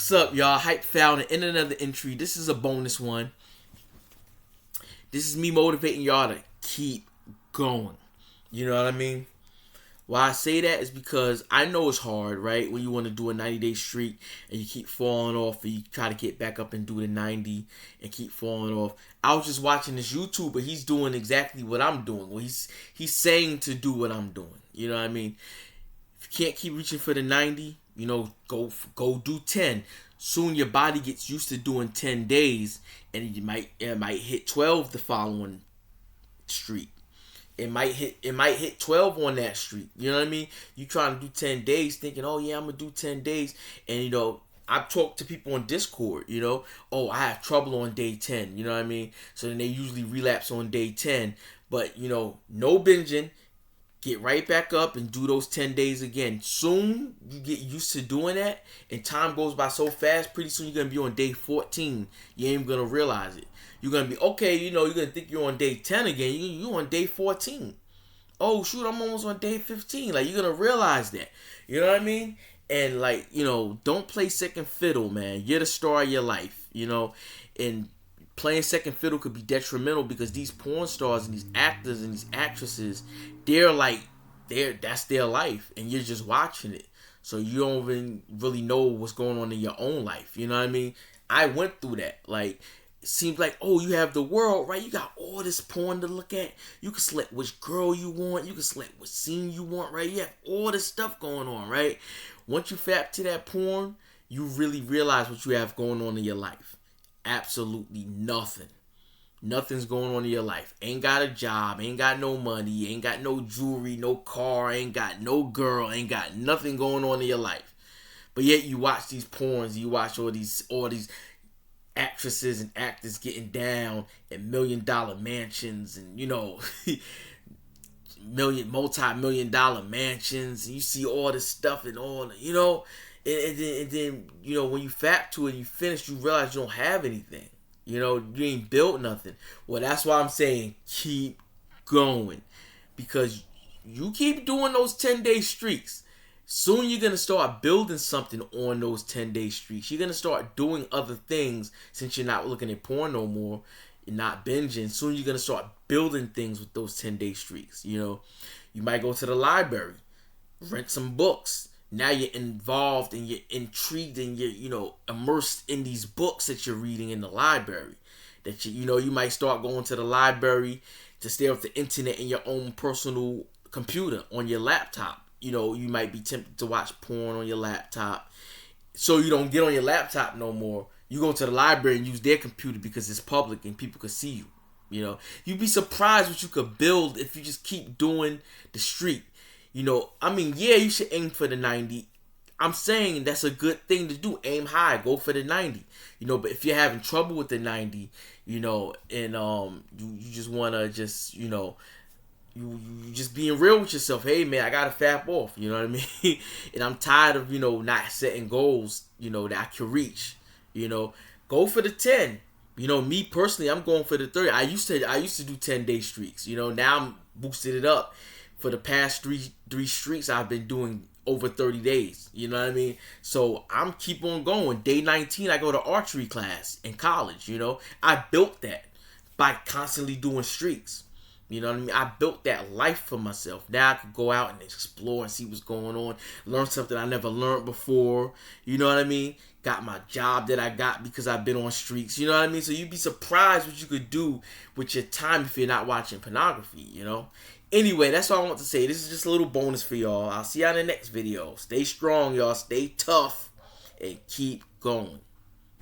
What's up, y'all? Hype found in another entry. This is a bonus one. This is me motivating y'all to keep going. You know what I mean? Why I say that is because I know it's hard, right? When you want to do a 90-day streak and you keep falling off, and you try to get back up and do the 90 and keep falling off. I was just watching this YouTuber. He's doing exactly what I'm doing. Well, he's saying to do what I'm doing. You know what I mean? If you can't keep reaching for the 90, go do 10. Soon your body gets used to doing 10 days, and it might hit 12 the following streak. It might hit 12 on that streak. You know what I mean? You trying to do 10 days thinking, oh yeah, I'm gonna do 10 days. And I've talked to people on Discord, oh, I have trouble on day 10, you know what I mean? So then they usually relapse on day 10. But no binging. Get right back up and do those 10 days again. Soon, you get used to doing that, and time goes by so fast, pretty soon you're going to be on day 14. You ain't even going to realize it. You're going to be, okay, you're going to think you're on day 10 again. You're on day 14. Oh, shoot, I'm almost on day 15. Like, you're going to realize that. You know what I mean? And, don't play second fiddle, man. You're the star of your life, and playing second fiddle could be detrimental because these porn stars and these actors and these actresses, that's their life, and you're just watching it. So you don't even really know what's going on in your own life. You know what I mean? I went through that. It seems like, oh, you have the world, right? You got all this porn to look at. You can select which girl you want. You can select what scene you want, right? You have all this stuff going on, right? Once you fap to that porn, you really realize what you have going on in your life. Absolutely nothing. Nothing's going on in your life. Ain't got a job, ain't got no money, ain't got no jewelry, no car, ain't got no girl, ain't got nothing going on in your life. But yet you watch these porns, you watch all these actresses and actors getting down in $1 million mansions and multi-million dollar mansions, and you see all this stuff and all and then when you fap to it and you finish, you realize you don't have anything. You ain't built nothing. Well, that's why I'm saying keep going, because you keep doing those 10-day streaks. Soon you're going to start building something on those 10-day streaks. You're going to start doing other things since you're not looking at porn no more. You're not binging. Soon you're going to start building things with those 10-day streaks. You might go to the library, rent some books. Now you're involved and you're intrigued and you're, immersed in these books that you're reading in the library. That you might start going to the library to stay off the internet in your own personal computer on your laptop. You might be tempted to watch porn on your laptop. So you don't get on your laptop no more. You go to the library and use their computer because it's public and people can see you. You'd be surprised what you could build if you just keep doing the streak. You should aim for the 90. I'm saying that's a good thing to do. Aim high, go for the 90. But if you're having trouble with the 90, and you just wanna you just being real with yourself. Hey man, I gotta fap off. You know what I mean? And I'm tired of not setting goals that I can reach. Go for the 10. Me personally, I'm going for the 30. I used to do 10-day streaks. Now I'm boosted it up. For the past three streaks, I've been doing over 30 days. You know what I mean? So I'm keep on going. Day 19, I go to archery class in college. I built that by constantly doing streaks. You know what I mean? I built that life for myself. Now I could go out and explore and see what's going on. Learn something I never learned before. You know what I mean? Got my job that I got because I've been on streaks. You know what I mean? So you'd be surprised what you could do with your time if you're not watching pornography, Anyway, that's all I want to say. This is just a little bonus for y'all. I'll see y'all in the next video. Stay strong, y'all. Stay tough. And keep going.